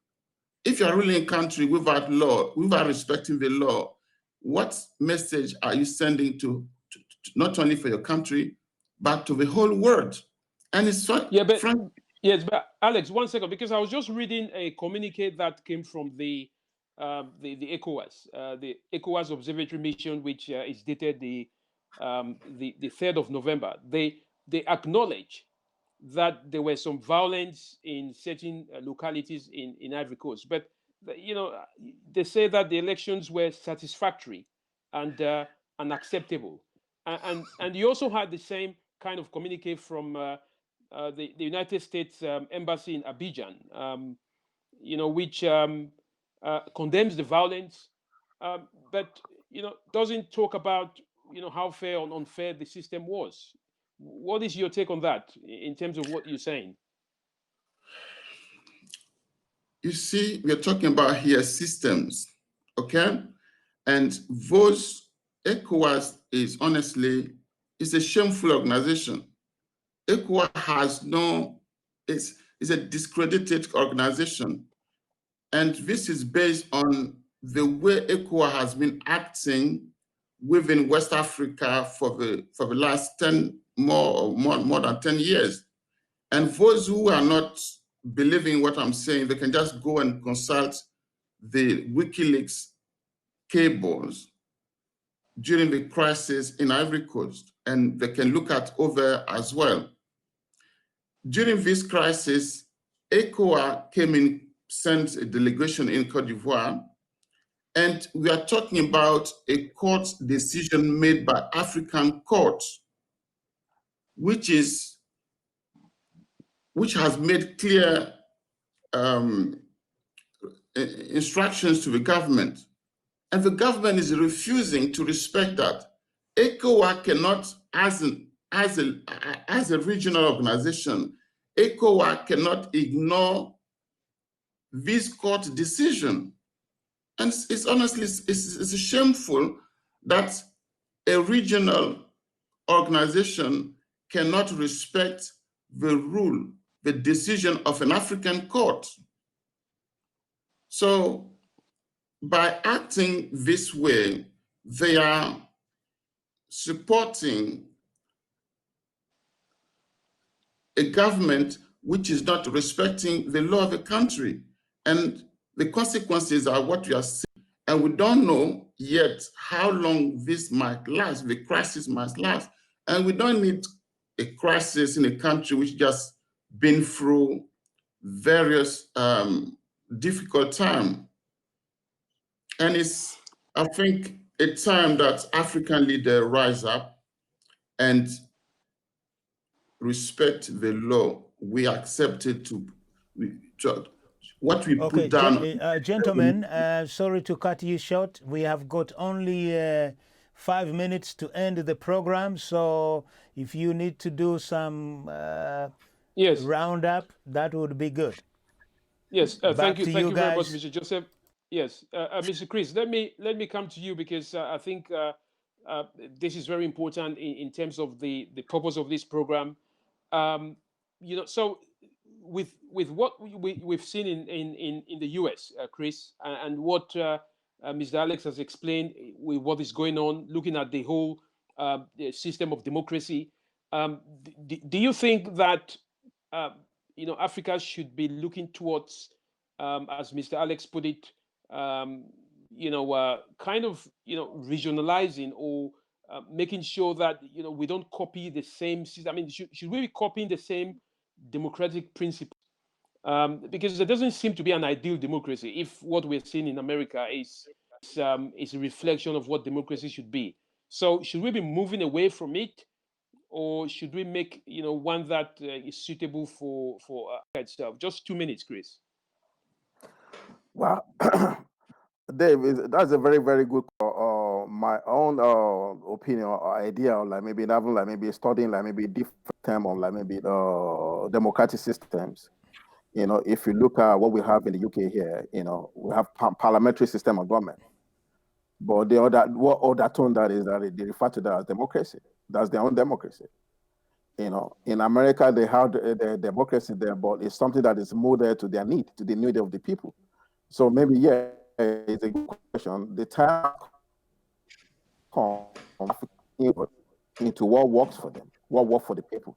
If you are ruling a country without law, without respecting the law, what message are you sending to not only for your country, but to the whole world? And it's yes, but Alex, 1 second, because I was just reading a communique that came from the ECOWAS, the ECOWAS Observatory Mission, which is dated the 3rd of November. They acknowledge that there were some violence in certain localities in Ivory Coast, but they say that the elections were satisfactory and acceptable, and you also had the same kind of communique from the United States Embassy in Abidjan, which condemns the violence, but doesn't talk about how fair or unfair the system was. What is your take on that in terms of what you're saying? You see, we're talking about here systems, okay? And those ECOWAS is honestly, it's a shameful organization. ECOWAS has it's a discredited organization. And this is based on the way ECOWAS has been acting within West Africa for the last more than 10 years. And those who are not believing what I'm saying, they can just go and consult the WikiLeaks cables during the crisis in Ivory Coast, and they can look at over as well. During this crisis, ECOWAS came in, sent a delegation in Cote d'Ivoire, and we are talking about a court decision made by African courts, which has made clear instructions to the government. And the government is refusing to respect that. ECOWAS cannot, as a regional organization, ECOWAS cannot ignore this court decision. And it's honestly, it's shameful that a regional organization cannot respect the rule, the decision of an African court. So by acting this way, they are supporting a government which is not respecting the law of the country. And the consequences are what we are seeing. And we don't know yet how long this might last, the crisis might last. And we don't need a crisis in a country which just been through various difficult times. And it's, I think, a time that African leaders rise up and respect the law. We accept it what we put down. Gentlemen, sorry to cut you short. We have got only 5 minutes to end the program. So if you need to do some roundup, that would be good. Yes, thank you very much, Mr. Joseph. Yes, Mr. Chris, let me come to you because I think this is very important in terms of the purpose of this program. So with what we've seen in the U.S., Chris, and what Mr. Alex has explained with what is going on, looking at the whole system of democracy, do you think that Africa should be looking towards, as Mr. Alex put it, kind of, regionalizing or making sure that, we don't copy the same system. I mean, should we be copying the same democratic principles? Because there doesn't seem to be an ideal democracy if what we're seeing in America is a reflection of what democracy should be. So should we be moving away from it, or should we make one that is suitable for itself? Just 2 minutes, Chris. Well, Dave, that's a very, very good. My own opinion or idea, or like maybe having like maybe studying like maybe different term of like maybe democratic systems. If you look at what we have in the UK here, we have parliamentary system of government. But what other tone that is that they refer to that as democracy. That's their own democracy. In America they have the democracy there, but it's something that is molded to their need, to the need of the people. So maybe it's a good question. The time comes into what works for them, what works for the people.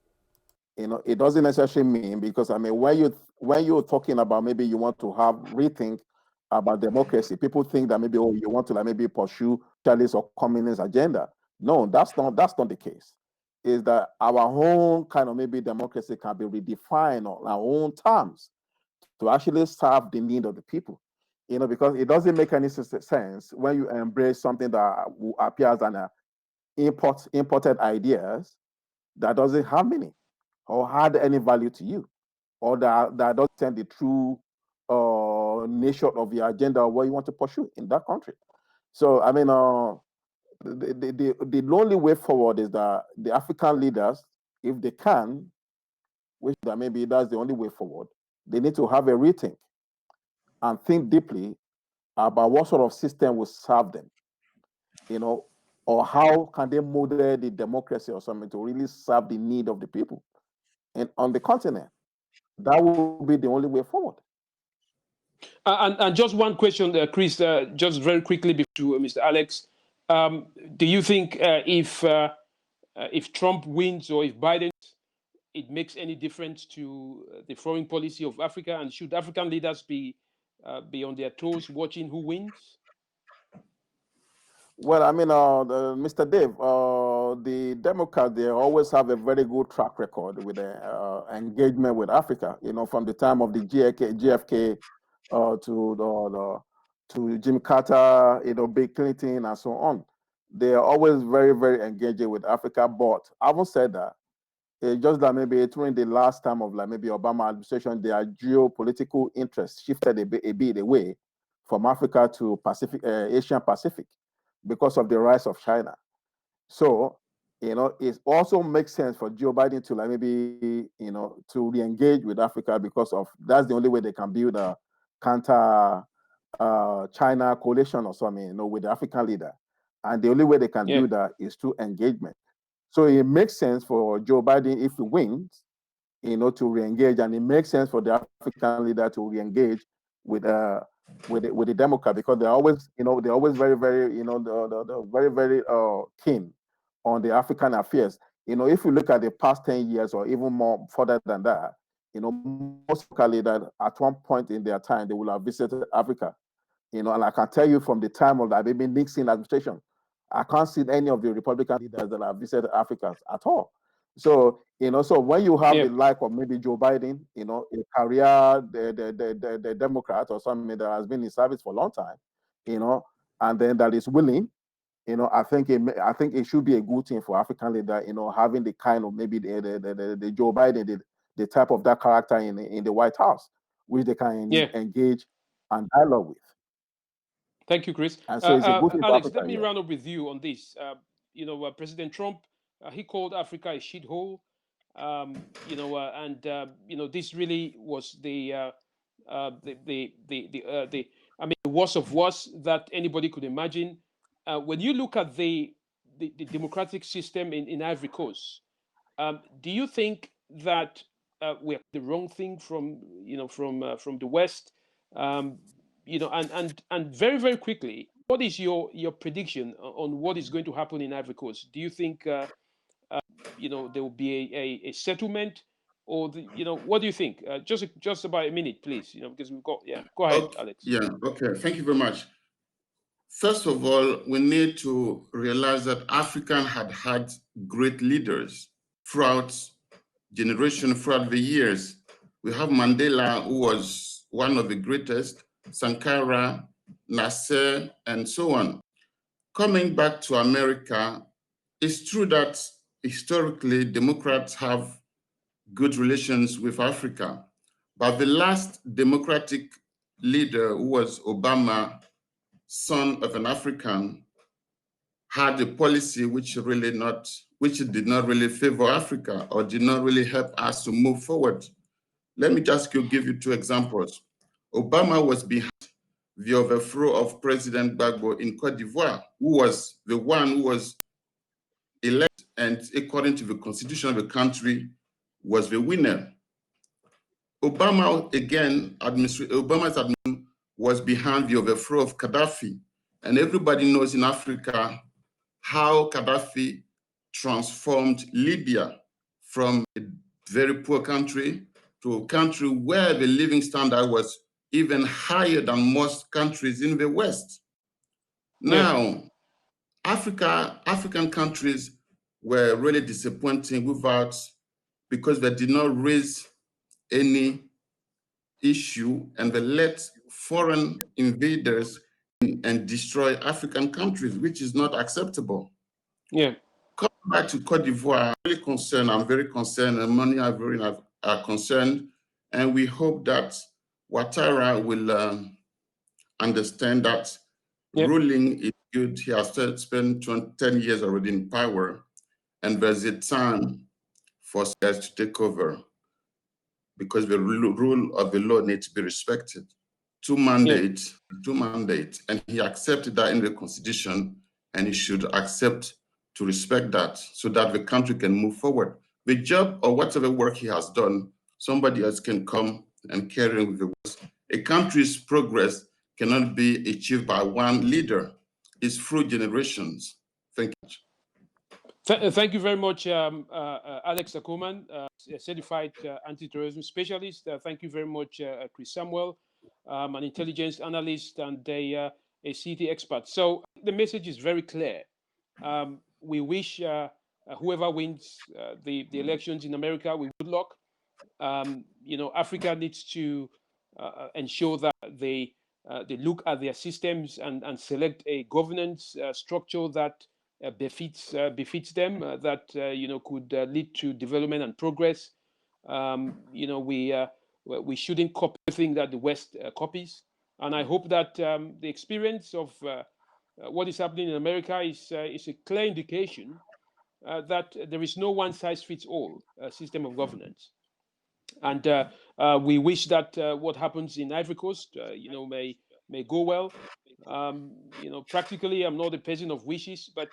It doesn't necessarily mean, because I mean when you're talking about maybe you want to have rethink about democracy, people think that maybe you want to like maybe pursue socialist or communist agenda. No, that's not the case. Is that our own kind of maybe democracy can be redefined on our own terms to actually serve the need of the people. Because it doesn't make any sense when you embrace something that appears as an imported ideas that doesn't have meaning or had any value to you, or that doesn't send the true nature of your agenda or what you want to pursue in that country. So I mean, the only way forward is that the African leaders, if they can, which that maybe that's the only way forward, they need to have a rethink and think deeply about what sort of system will serve them, or how can they model the democracy or something to really serve the need of the people and on the continent. That will be the only way forward. And just one question, Chris, just very quickly to Mr. Alex. Do you think if Trump wins or if Biden, it makes any difference to the foreign policy of Africa? And should African leaders be on their toes watching who wins? Well, I mean, Mr. Dave, the Democrats, they always have a very good track record with engagement with Africa. From the time of the GFK to Jim Carter, Bill Clinton, and so on. They are always very, very engaging with Africa. But having said that, it's just that maybe during the last time of like maybe Obama administration, their geopolitical interests shifted a bit away from Africa to Asian Pacific, because of the rise of China. So, it also makes sense for Joe Biden to like maybe, to re-engage with Africa, because of that's the only way they can build a counter China coalition or something, with the African leader. And the only way they can do that is through engagement. So it makes sense for Joe Biden, if he wins, to re-engage, and it makes sense for the African leader to re-engage with the Democrat, because they're always, they're always very, very, they're very, very keen on the African affairs. If you look at the past 10 years or even more further than that, most African leaders at one point in their time, they will have visited Africa. And I can tell you from the time of the maybe Nixon administration, I can't see any of the Republican leaders that have visited Africa at all. So, so when you have the like of maybe Joe Biden, a career, the Democrat or something that has been in service for a long time, and then that is willing, I think it should be a good thing for African leader, having the kind of maybe the Joe Biden, the type of that character in the White House, which they can engage and dialogue with. Thank you, Chris. And so it's a good thing for Alex, Africa, let me round up with you on this. President Trump, he called Africa a shithole. This really was the worst of worst that anybody could imagine. When you look at the democratic system in Ivory Coast, do you think that we're the wrong thing from the West? And very, very quickly, what is your prediction on what is going to happen in Ivory Coast? Do you think there will be a settlement, or what do you think? Just about a minute, please. Because we've got Go ahead, Okay. Alex. Yeah. Okay. Thank you very much. First of all, we need to realize that Africa had great leaders throughout generations, throughout the years. We have Mandela, who was one of the greatest, Sankara, Nasser, and so on. Coming back to America, it's true that historically Democrats have good relations with Africa, but the last democratic leader, who was Obama, son of an African, had a policy which did not really favor Africa or did not really help us to move forward. Let me just give you two examples. Obama was behind the overthrow of President Gbagbo in Cote d'Ivoire, who was the one who was elected and, according to the constitution of the country, was the winner. Obama's administration was behind the overthrow of Gaddafi. And everybody knows in Africa how Gaddafi transformed Libya from a very poor country to a country where the living standard was even higher than most countries in the West. Now, African countries were really disappointing because they did not raise any issue and they let foreign invaders and destroy African countries, which is not acceptable. Yeah. Coming back to Cote d'Ivoire, I'm very concerned, and many are concerned, and we hope that Ouattara will understand that ruling is good. He has spent 10 years already in power, and there's a time for us to take over because the rule of the law needs to be respected. Two mandates, and he accepted that in the constitution, and he should accept to respect that so that the country can move forward. The job or whatever work he has done, somebody else can come and carry on with the work. A country's progress cannot be achieved by one leader. It's through generations. Thank you. Thank you very much, Alex Akoman, a certified anti-terrorism specialist. Thank you very much, Chris Samuel, an intelligence analyst and a CT expert. So the message is very clear. We wish whoever wins the elections in America with good luck. Africa needs to ensure that they look at their systems and select a governance structure that befits them, that could lead to development and progress. We shouldn't copy everything that the West copies, and I hope that the experience of what is happening in America is a clear indication that there is no one-size-fits-all system of governance. And we wish that what happens in Ivory Coast, may go well. Practically, I'm not a person of wishes, but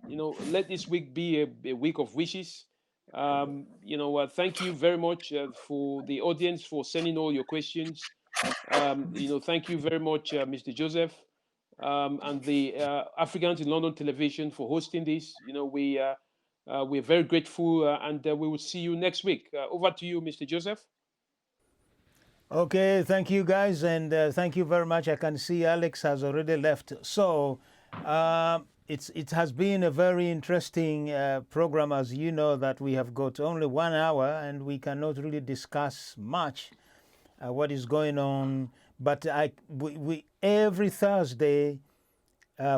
let this week be a week of wishes. Thank you very much for the audience for sending all your questions. Thank you very much, Mr. Joseph, and the Africans in London Television for hosting this. We're very grateful, and we will see you next week. Over to you, Mr. Joseph. Okay, thank you guys, and thank you very much. I can see Alex has already left. So it has been a very interesting program, as you know, that we have got only 1 hour and we cannot really discuss much what is going on. But we every Thursday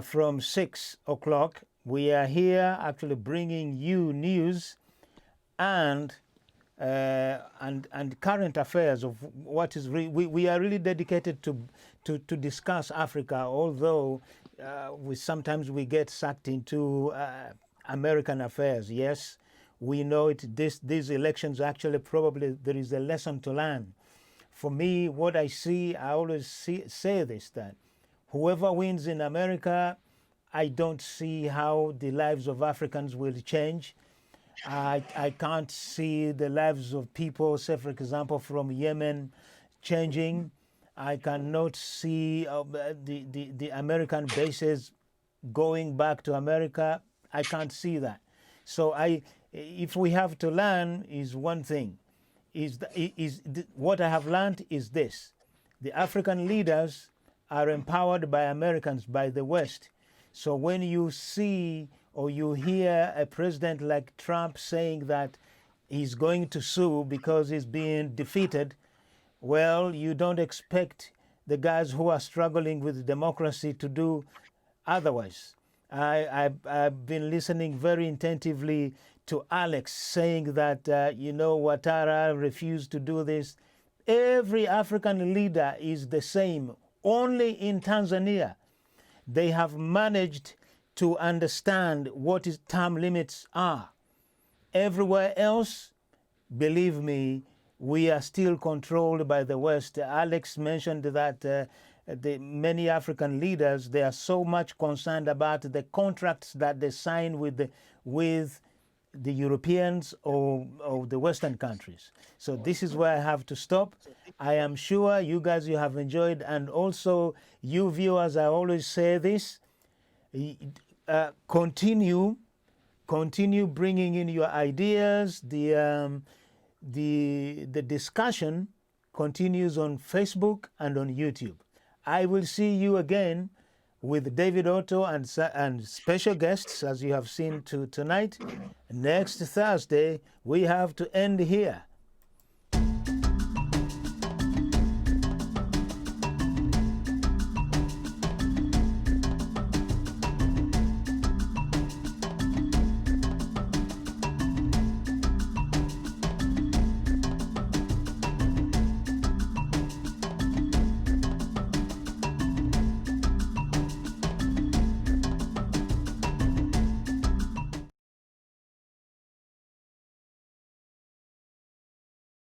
from 6 o'clock, we are here actually bringing you news and current affairs of what is we are really dedicated to discuss Africa, although sometimes we get sucked into American affairs. Yes, we know it. These elections actually probably there is a lesson to learn. For me, what I see, I always say this, that whoever wins in America, I don't see how the lives of Africans will change. I can't see the lives of people, say for example, from Yemen changing. I cannot see the American bases going back to America. I can't see that. So if we have to learn is one thing. what I have learned is this: the African leaders are empowered by Americans, by the West. So when you see or you hear a president like Trump saying that he's going to sue because he's being defeated, well, you don't expect the guys who are struggling with democracy to do otherwise. I've been listening very attentively to Alex saying that, Ouattara refused to do this. Every African leader is the same. Only in Tanzania, they have managed to understand what term limits are. Everywhere else, believe me, we are still controlled by the West. Alex mentioned that the many African leaders, they are so much concerned about the contracts that they sign with the Europeans or the Western countries. So this is where I have to stop. I am sure you guys, you have enjoyed, and also you viewers, I always say this, continue bringing in your ideas. The discussion continues on Facebook and on YouTube. I will see you again with David Otto and special guests, as you have seen tonight. Next Thursday, we have to end here.